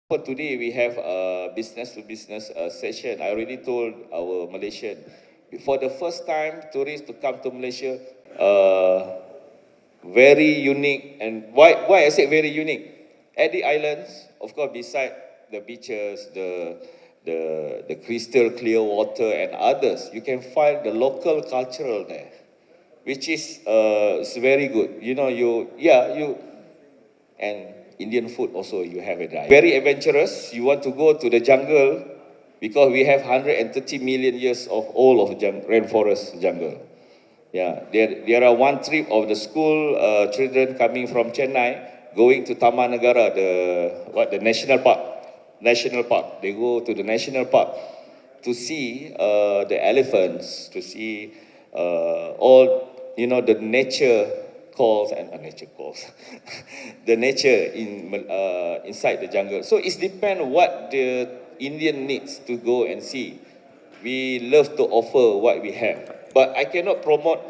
For today, we have a business-to-business session. I already told our Malaysian, for the first time, tourists to come to Malaysia, very unique. And why I say very unique? At the islands, of course, beside the beaches, the crystal clear water and others, you can find the local cultural there, which is very good. You know, and Indian food also you have it right. Very adventurous. You want to go to the jungle because we have 130 million years of old of rainforest jungle. Yeah, there are one trip of the school children coming from Chennai going to Taman Negara, the national park. National park. They go to the national park to see the elephants, to see all the nature calls and nature calls, the nature inside the jungle. So it depends what the Indian needs to go and see. We love to offer what we have, but I cannot promote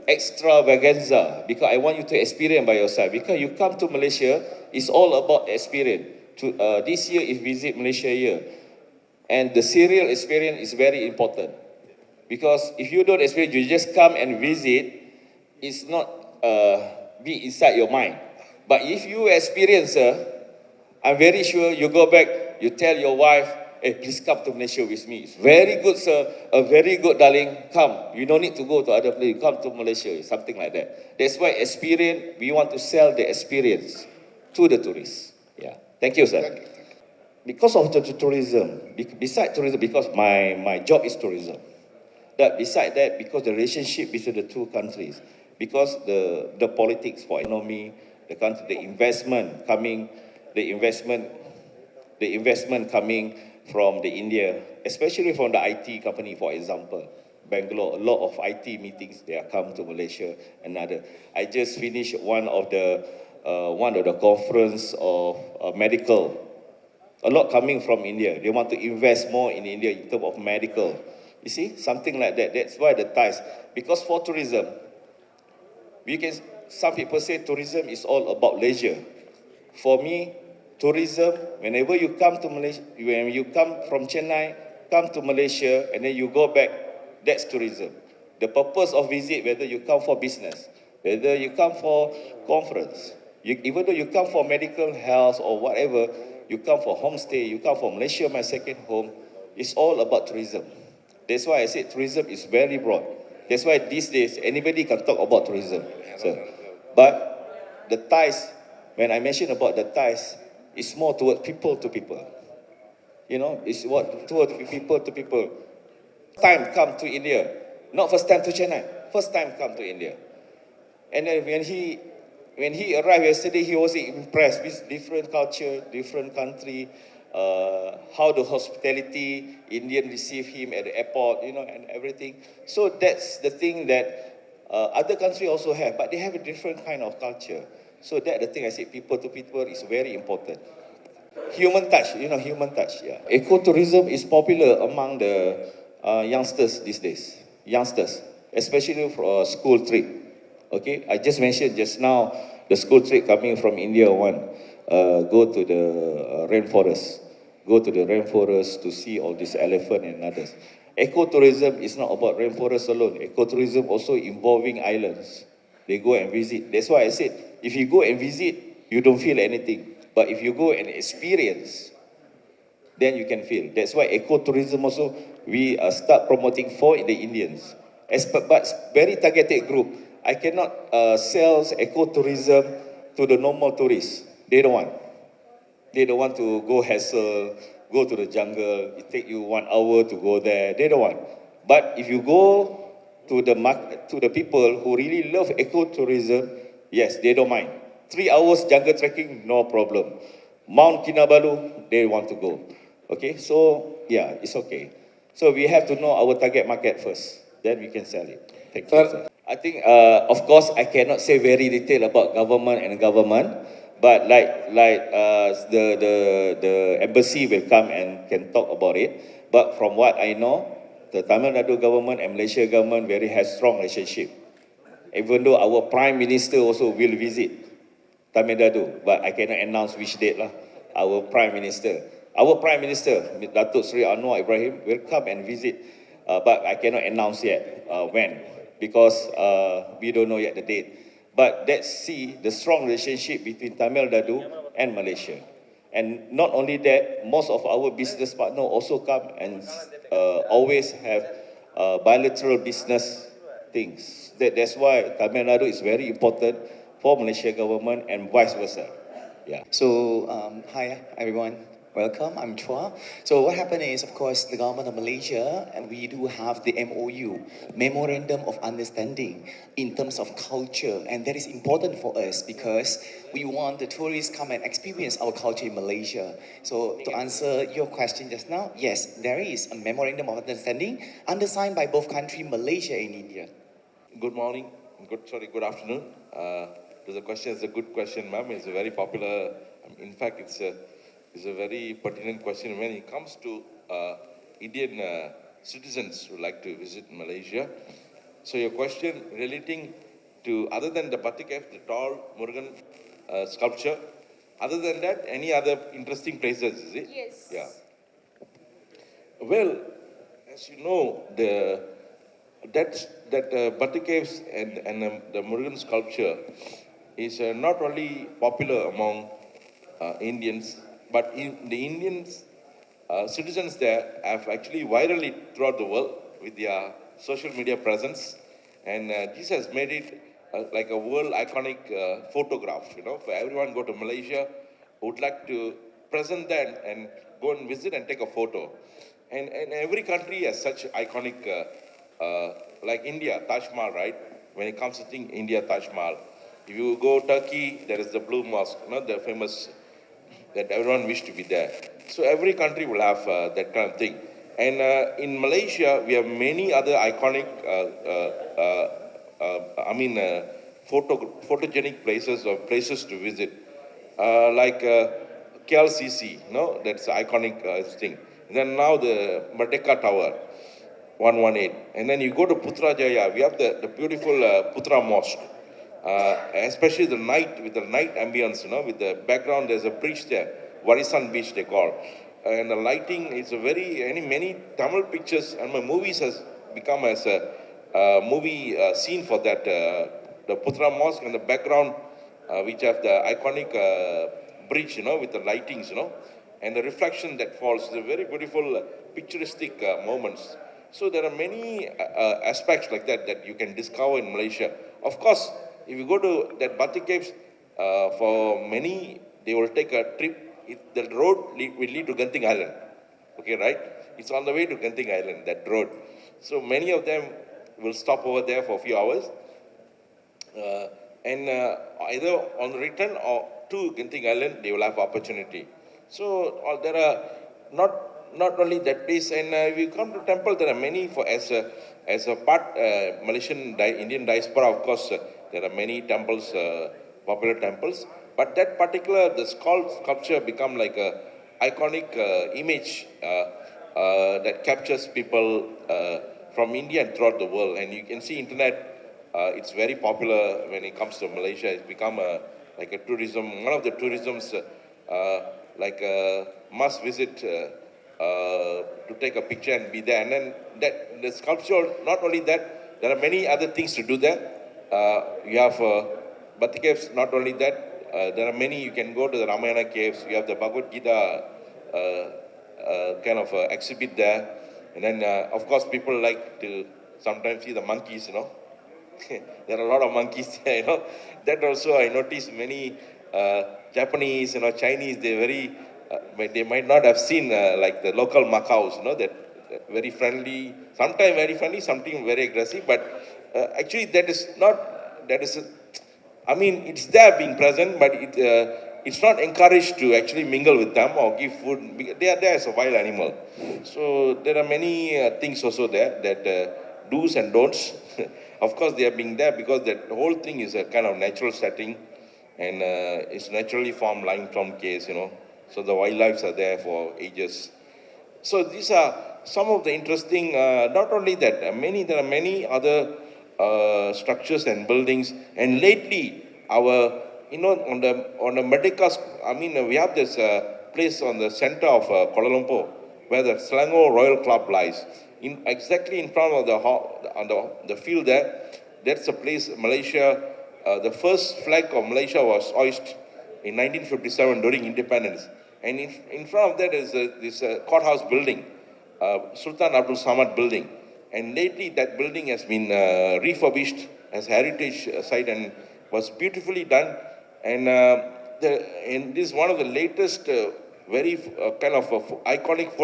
extravaganza because I want you to experience by yourself. Because you come to Malaysia, it's all about experience. This year is Visit Malaysia year, and the serial experience is very important. Because if you don't experience, you just come and visit, it's not be inside your mind. But if you experience, I'm very sure you go back, you tell your wife, hey, please come to Malaysia with me. It's very good, sir. Very good, darling. Come. You don't need to go to other place. Come to Malaysia. Something like that. That's why experience, we want to sell the experience to the tourists. Yeah. Thank you, sir. Thank you. Because of the tourism, beside tourism, because my job is tourism. That beside that, because the relationship between the two countries, because the politics for economy, the country, the investment coming coming from the India, especially from the IT company, for example, Bangalore, a lot of IT meetings, they are come to Malaysia, another. I just finished one of the conference of medical, a lot coming from India. They want to invest more in India in terms of medical. You see, something like that. That's why the ties. Because for tourism, some people say tourism is all about leisure. For me, tourism, whenever you come to Malaysia, when you come from Chennai, come to Malaysia, and then you go back, that's tourism. The purpose of visit, whether you come for business, whether you come for conference, even though you come for medical health or whatever, you come for homestay, you come for Malaysia, my second home, it's all about tourism. That's why I said tourism is very broad. That's why these days, anybody can talk about tourism. So, but the ties, when I mention about the ties, it's more toward people to people. You know, it's what toward people to people. First time come to India, not first time to Chennai, first time come to India. And then when he arrived yesterday, he was impressed with different culture, different country, how the hospitality Indian receive him at the airport, and everything. So that's the thing that other countries also have, but they have a different kind of culture. So that's the thing I say, people to people is very important. Human touch, human touch, yeah. Ecotourism is popular among the youngsters these days. Youngsters, especially for a school trip. Okay, I just mentioned just now, the school trip coming from India one, go to the rainforest. Go to the rainforest to see all these elephant and others. Ecotourism is not about rainforest alone. Ecotourism also involving islands. They go and visit. That's why I said, if you go and visit, you don't feel anything. But if you go and experience, then you can feel. That's why ecotourism also, we start promoting for the Indians. But very targeted group. I cannot sell ecotourism to the normal tourists. They don't want. They don't want to go hassle, go to the jungle. It take you 1 hour to go there. They don't want. But if you go to the market, to the people who really love ecotourism, yes, they don't mind. 3 hours jungle trekking, no problem. Mount Kinabalu, they want to go. Okay, so yeah, it's okay. So we have to know our target market first. Then we can sell it. Thank you, sir. I think, of course, I cannot say very detail about government and government. But the embassy will come and can talk about it. But from what I know, the Tamil Nadu government and Malaysia government very has strong relationship. Even though our Prime Minister also will visit Tamil Nadu, but I cannot announce which date lah. Our Prime Minister, Datuk Sri Anwar Ibrahim, will come and visit, but I cannot announce yet when, because we don't know yet the date. But let's see the strong relationship between Tamil Nadu and Malaysia. And not only that, most of our business partners also come and always have bilateral business things. That's why Tamil Nadu is very important for Malaysia government and vice versa. Yeah. So, hi everyone, welcome, I'm Chua. So what happened is, of course, the government of Malaysia, and we do have the MOU, Memorandum of Understanding, in terms of culture. And that is important for us because we want the tourists come and experience our culture in Malaysia. So to answer your question just now, yes, there is a Memorandum of Understanding undersigned by both countries, Malaysia and India. Good morning, good afternoon. The question is a good question, ma'am. It's a very popular, in fact, it's a very pertinent question when it comes to Indian citizens who like to visit Malaysia. So your question relating to, other than the Batik F, the tall Murugan sculpture, other than that, any other interesting places, is it? Yes. Yeah. Well, as you know, that Batik caves and the Murugan sculpture is not only popular among Indians, but the Indians citizens there have actually virally throughout the world with their social media presence, and this has made it like a world iconic photograph. You know, for everyone go to Malaysia would like to present that and go and visit and take a photo, and every country has such iconic. Like India, Taj Mahal, right? When it comes to India, Taj Mahal. If you go Turkey, there is the Blue Mosque, you know, the famous that everyone wish to be there. So every country will have that kind of thing. And in Malaysia, we have many other iconic, photogenic places or places to visit, like KLCC, no, that's the iconic thing. And then now the Merdeka Tower. 118. And then you go to Putrajaya, we have the beautiful Putra Mosque. Especially the night, with the night ambience, you know, with the background, there's a bridge there, Warisan Beach they call. And the lighting is a many Tamil pictures, and my movies has become as a movie scene for that, the Putra Mosque and the background, which have the iconic bridge, you know, with the lightings, you know, and the reflection that falls, the very beautiful picturesque moments. So there are many aspects like that that you can discover in Malaysia. Of course, if you go to that Batik Caves, for many, they will take a trip. The road will lead to Genting Island. Okay, right? It's on the way to Genting Island, that road. So many of them will stop over there for a few hours. And either on the return or to Genting Island, they will have opportunity. So there are not only that place, and if you come to temple, there are many as a part Malaysian Indian diaspora. Of course, there are many temples, popular temples. But that particular the sculpture become like a iconic image that captures people from India and throughout the world. And you can see internet. It's very popular when it comes to Malaysia. It's become like a tourism, one of the tourisms like a must visit. To take a picture and be there. And then that the sculpture, not only that, there are many other things to do there. You have Batik caves, not only that, there are many, you can go to the Ramayana caves, you have the Bhagavad Gita kind of exhibit there. And then, of course, people like to sometimes see the monkeys, you know. There are a lot of monkeys there, you know. That also I noticed many Japanese, you know, Chinese, they're very, they might not have seen like the local macaws, you know, that very friendly, sometimes very aggressive, but actually that is not, I mean, it's there being present, but it's not encouraged to actually mingle with them or give food. They are there as a wild animal. So there are many things also there that do's and don'ts. Of course, they are being there because that whole thing is a kind of natural setting, and it's naturally formed limestone caves, you know. So the wildlife are there for ages. So these are some of the interesting, not only that, there are many other structures and buildings. And lately, our you know, on the Merdeka, I mean, we have this place on the center of Kuala Lumpur where the Selangor Royal Club lies. Exactly in front of the field there, that's a place Malaysia. The first flag of Malaysia was hoisted in 1957 during independence, and in front of that is this courthouse building, Sultan Abdul Samad building, and lately that building has been refurbished as heritage site and was beautifully done, and and this is one of the latest very kind of iconic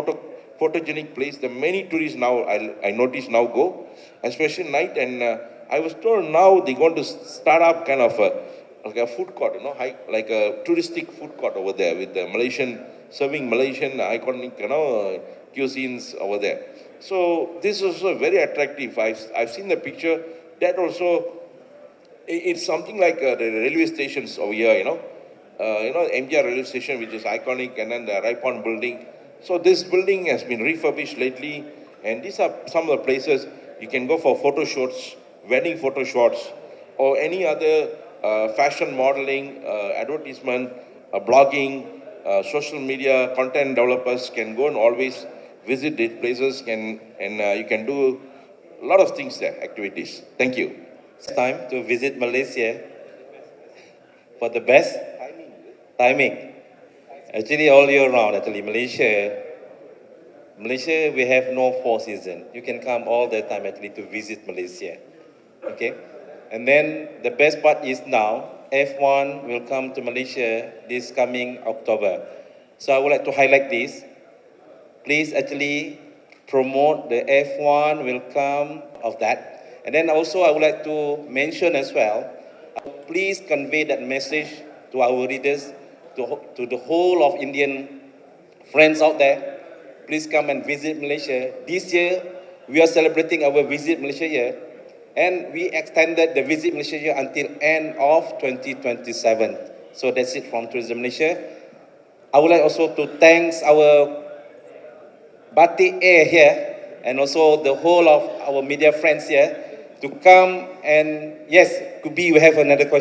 photogenic place that many tourists now I notice now go, especially night. And I was told now they're going to start up kind of like a food court, you know, like a touristic food court over there with the Malaysian serving Malaysian iconic, you know, cuisines over there. So this is also very attractive. I've seen the picture. That also it's something like the railway stations over here, MGR railway station, which is iconic, and then the Raipon building. So this building has been refurbished lately, and these are some of the places you can go for photo shoots, wedding photo shots, or any other fashion modeling, advertisement, blogging, social media, content developers can go and always visit these places, and you can do a lot of things there, activities. Thank you. It's time to visit Malaysia for the best timing. Actually, all year round, actually, Malaysia, we have no four season. You can come all the time actually to visit Malaysia. Okay? And then the best part is now, F1 will come to Malaysia this coming October. So I would like to highlight this. Please actually promote the F1 will come of that. And then also I would like to mention as well, please convey that message to our readers, to the whole of Indian friends out there. Please come and visit Malaysia. This year, we are celebrating our Visit Malaysia year, and we extended the Visit Malaysia year until end of 2027. So that's it from Tourism Malaysia. I would like also to thank our Batik Air here, and also the whole of our media friends here to come. And yes, could be we have another question.